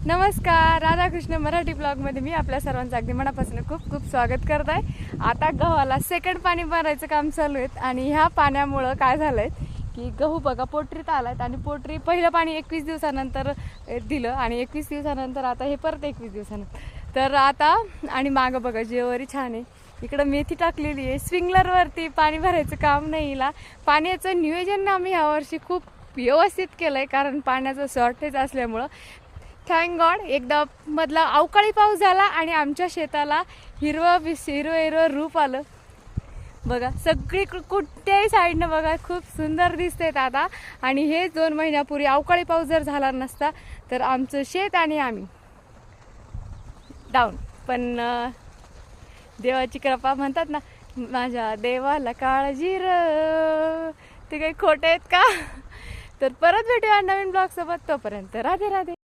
नमस्कार, राधाकृष्ण मराठी ब्लॉगमध्ये मी आपल्या सर्वांचं अगदी मनापासून खूप खूप स्वागत करत आहे। आता गव्हाला सेकंड पाणी भरायचं काम चालू आहे आणि ह्या पाण्यामुळं काय झालंय की गहू बघा पोटरीत आलाय आणि पोटरी पहिलं पाणी 21 दिवसानंतर दिलं आणि 21 दिवसानंतर आता हे परत 21 दिवसानंतर तर आता आणि मागं बघा जेवरी छान आहे। इकडं मेथी टाकलेली आहे। स्प्रिंकलरवरती पाणी भरायचं काम नाही हिला। पाण्याचं नियोजन आम्ही यावर्षी खूप व्यवस्थित केलंय कारण पाण्याचं शॉर्टेज असल्यामुळं थँक गॉड एकदा मधला अवकाळी पाऊस झाला आणि आमच्या शेताला हिरवं रूप आलं बघा। सगळी कुठल्याही साईडनं बघा खूप सुंदर दिसतेत आता। आणि हे 2 महिन्यापूर्वी अवकाळी पाऊस जर झाला नसता तर आमचं शेत आणि आम्ही डाऊन। पण देवाची कृपा म्हणतात ना, माझ्या देवाला काळजी र, ते काही खोटे आहेत का? तर परत भेटूया नवीन ब्लॉग सोबत, तोपर्यंत राधे राधे।